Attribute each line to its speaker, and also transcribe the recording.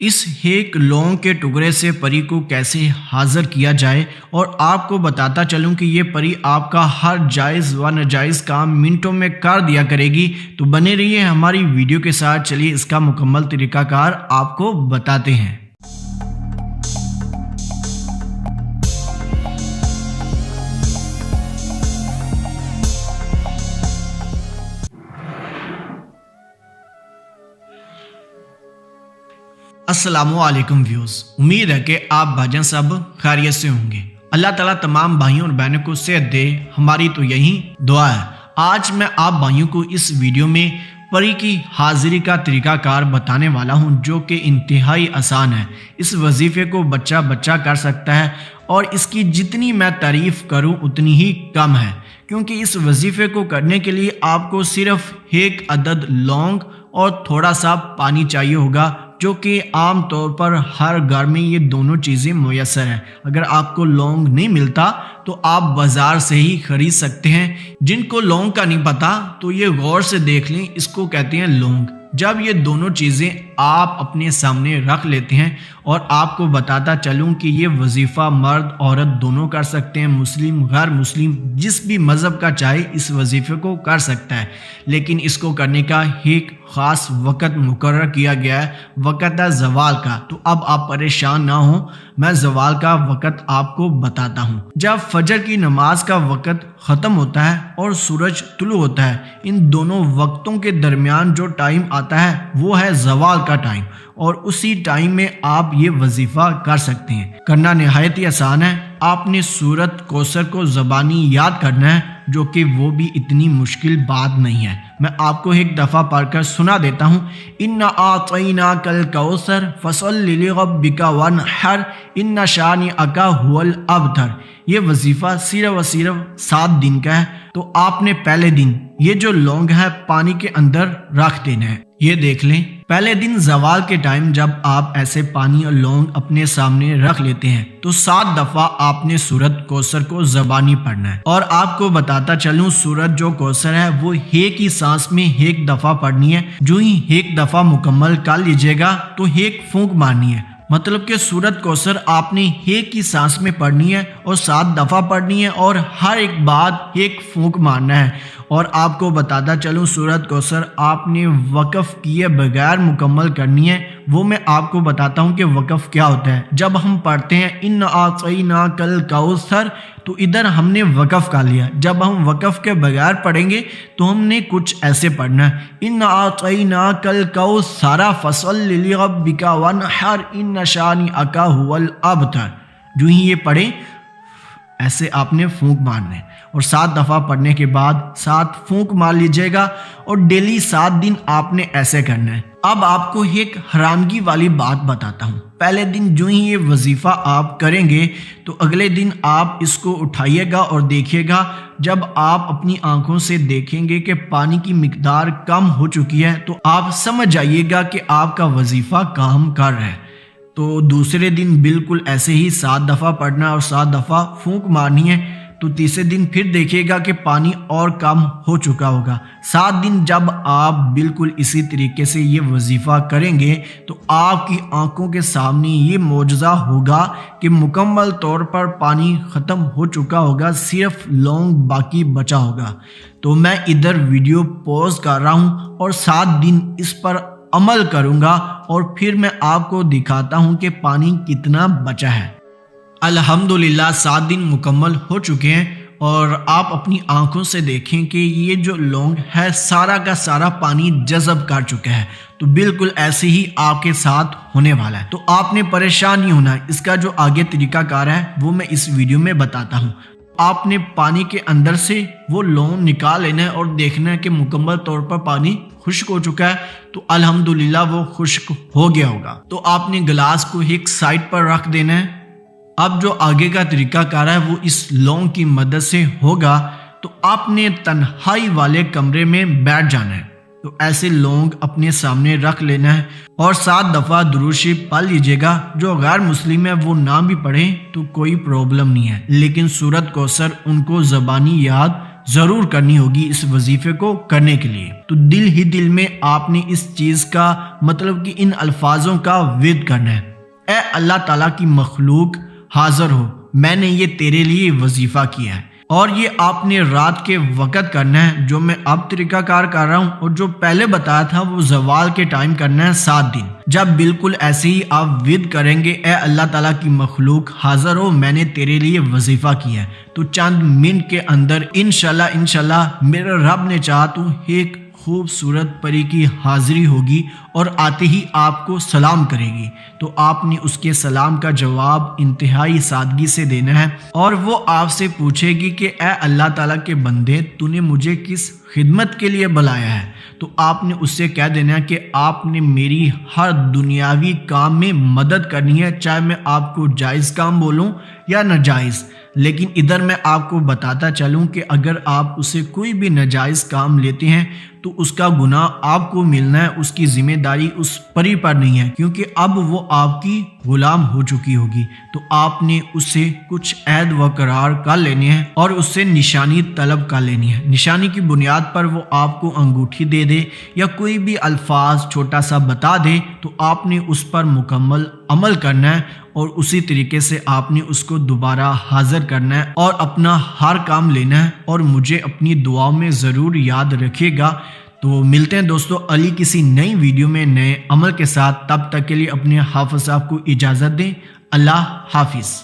Speaker 1: اس ایک लौंग के टुकड़े से परी को कैसे हाजिर किया जाए और आपको बताता चलूं कि ये परी आपका हर जायज़ व नाजायज़ काम मिनटों में कर दिया करेगी। तो बने रहिए हमारी वीडियो के साथ। चलिए इसका मुकम्मल तरीक़ाकार आपको बताते हैं। अस्सलामुअलैकुम व्यूज़, उम्मीद है कि आप भाईजान सब खैरियत से होंगे। अल्लाह ताला तमाम भाइयों और बहनों को सेहत दे, हमारी तो यही दुआ है। आज मैं आप भाइयों को इस वीडियो में परी की हाजिरी का तरीक़ाकार बताने वाला हूं, जो कि इंतहाई आसान है। इस वजीफ़े को बच्चा बच्चा कर सकता है और इसकी जितनी मैं तारीफ़ करूं उतनी ही कम है, क्योंकि इस वजीफ़े को करने के लिए आपको सिर्फ एक अदद लौंग और थोड़ा सा पानी चाहिए होगा, जो कि आम तौर पर हर घर में ये दोनों चीज़ें मुयस्सर हैं। अगर आपको लौंग नहीं मिलता तो आप बाज़ार से ही ख़रीद सकते हैं। जिनको लौंग का नहीं पता तो ये गौर से देख लें, इसको कहते हैं लौंग। जब ये दोनों चीज़ें आप अपने सामने रख लेते हैं, और आपको बताता चलूं कि ये वजीफ़ा मर्द औरत दोनों कर सकते हैं, मुस्लिम गैर मुस्लिम जिस भी मज़हब का चाहे इस वजीफ़े को कर सकता है, लेकिन इसको करने का एक ख़ास वक़्त मुकर्रर किया गया है, वक़्त है ज़वाल का। तो अब आप परेशान ना हो, मैं ज़वाल का वक़्त आपको बताता हूँ। जब फजर की नमाज का वक़्त ख़त्म होता है और सूरज तुलू होता है, इन दोनों वक्तों के दरमियान जो टाइम आता है वो है ज़वाल का टाइम, और उसी टाइम में आप ये वजीफ़ा कर सकते हैं। करना नहायत ही आसान है। आपने सूरत कौसर को ज़बानी याद करना है, जो कि वो भी इतनी मुश्किल बात नहीं है। मैं आपको एक दफ़ा पढ़कर सुना देता हूँ। इन्ना आतईना कल कौसर फसल्लि लिरब्बिका वनहर इन्ना शानिअका हुवल अबतर। ये वजीफ़ा सिर्फ व सिर्फ 7 दिन का है। तो आपने पहले दिन ये जो लौंग है पानी के अंदर रख देना है। ये देख लें, पहले दिन ज़वाल के टाइम जब आप ऐसे पानी और लौंग अपने सामने रख लेते हैं तो 7 दफ़ा आपने सूरत कौसर को ज़बानी पढ़ना है। और आपको बताता चलूं, सूरत जो कौसर है वो एक ही सांस में एक दफ़ा पढ़नी है। जो ही एक दफ़ा मुकम्मल कर लीजिएगा तो एक फूंक मारनी है। मतलब कि सूरत कौसर आपने एक ही सांस में पढ़नी है और 7 दफ़ा पढ़नी है, और हर एक बाद एक फूंक मारना है। और आपको बताता चलूं, सूरत कौसर आपने वक़फ़ किए बगैर मुकम्मल करनी है। वो मैं आपको बताता हूं कि वक़फ़ क्या होता है। जब हम पढ़ते हैं इन्ना आतईना कल कौसर, तो इधर हमने वक़फ़ कर लिया। जब हम वक़फ़ के बगैर पढ़ेंगे तो हमने कुछ ऐसे पढ़ना है, इन्ना आतईना कल कौसर फसल्लि लिरब्बिका वनहर इन्ना शानिअका हुवल अबतर। जो ही ये पढ़े ऐसे आपने फूंक मारना है, और 7 दफ़ा पढ़ने के बाद 7 फूंक मार लीजिएगा, और डेली 7 दिन आपने ऐसे करना है। अब आपको एक हैरानगी वाली बात बताता हूँ। पहले दिन जो ही ये वजीफ़ा आप करेंगे तो अगले दिन आप इसको उठाइएगा और देखिएगा, जब आप अपनी आंखों से देखेंगे कि पानी की मिकदार कम हो चुकी है तो आप समझ जाइएगा कि आपका वजीफ़ा काम कर रहा है। तो दूसरे दिन बिल्कुल ऐसे ही 7 दफ़ा पढ़ना और 7 दफ़ा फूंक मारनी है। तो तीसरे दिन फिर देखिएगा कि पानी और कम हो चुका होगा। 7 दिन जब आप बिल्कुल इसी तरीके से ये वजीफ़ा करेंगे तो आपकी आंखों के सामने ये मौजज़ा होगा कि मुकम्मल तौर पर पानी ख़त्म हो चुका होगा, सिर्फ लौंग बाकी बचा होगा। तो मैं इधर वीडियो पॉज कर रहा हूँ और 7 दिन इस पर अमल करूँगा, और फिर मैं आपको दिखाता हूँ कि पानी कितना बचा है। अल्हम्दुलिल्लाह 7 दिन मुकम्मल हो चुके हैं, और आप अपनी आंखों से देखें कि ये जो लौंग है सारा का सारा पानी जज़ब कर चुका है। तो बिल्कुल ऐसे ही आपके साथ होने वाला है। तो आपने परेशान नहीं होना। इसका जो आगे तरीक़ाकार है वो मैं इस वीडियो में बताता हूँ। आपने पानी के अंदर से वो लौंग निकाल लेना है और देखना है कि मुकम्मल तौर पर पानी खुश्क हो चुका है। तो अल्हम्दुलिल्लाह वो खुश्क हो गया होगा। तो आपने गिलास को एक साइड पर रख देना है। अब जो आगे का तरीक़ाकार है वो इस लौंग की मदद से होगा। तो आपने तन्हाई वाले कमरे में बैठ जाना है। तो ऐसे लौंग अपने सामने रख लेना है और 7 दफ़ा दुरूद शरीफ पढ़ लीजिएगा। जो गैर मुस्लिम है वो ना भी पढ़ें तो कोई प्रॉब्लम नहीं है, लेकिन सूरत कौसर उनको ज़बानी याद ضرور کرنی ہوگی اس وظیفے کو کرنے کے لیے۔ تو دل ہی دل میں آپ نے اس چیز کا مطلب کہ ان الفاظوں کا ورد کرنا ہے، اے اللہ تعالیٰ کی مخلوق حاضر ہو، میں نے یہ تیرے لیے وظیفہ کیا ہے، اور یہ آپ نے رات کے وقت کرنا ہے جو میں اب طریقہ کار کر رہا ہوں، اور جو پہلے بتایا تھا وہ زوال کے ٹائم کرنا ہے 7 دن۔ جب بالکل ایسے ہی آپ ورد کریں گے اے اللہ تعالیٰ کی مخلوق حاضر ہو، میں نے تیرے لیے وظیفہ کیا ہے، تو چند منٹ کے اندر انشاءاللہ میرے رب نے چاہا تو ایک خوبصورت پری کی حاضری ہوگی اور آتے ہی آپ کو سلام کرے گی، تو آپ نے اس کے سلام کا جواب انتہائی سادگی سے دینا ہے، اور وہ آپ سے پوچھے گی کہ اے اللہ تعالیٰ کے بندے تو نے مجھے کس خدمت کے لیے بلایا ہے؟ تو آپ نے اس سے کہہ دینا ہے کہ آپ نے میری ہر دنیاوی کام میں مدد کرنی ہے، چاہے میں آپ کو جائز کام بولوں یا ناجائز، لیکن ادھر میں آپ کو بتاتا چلوں کہ اگر آپ اسے کوئی بھی ناجائز کام لیتے ہیں تو اس کا گناہ آپ کو ملنا ہے، اس کی ذمہ داری اس پری پر نہیں ہے، کیونکہ اب وہ آپ کی غلام ہو چکی ہوگی۔ تو آپ نے اس سے کچھ عہد و قرار کر لینے ہیں اور اس سے نشانی طلب کر لینی ہے۔ نشانی کی بنیاد پر وہ آپ کو انگوٹھی دے دے یا کوئی بھی الفاظ چھوٹا سا بتا دے تو آپ نے اس پر مکمل عمل کرنا ہے، اور اسی طریقے سے آپ نے اس کو دوبارہ حاضر کرنا ہے اور اپنا ہر کام لینا ہے، اور مجھے اپنی دعاؤں میں ضرور یاد رکھیے گا۔ تو ملتے ہیں دوستو علی کسی نئی ویڈیو میں نئے عمل کے ساتھ، تب تک کے لیے اپنے حافظ صاحب کو اجازت دیں۔ اللہ حافظ۔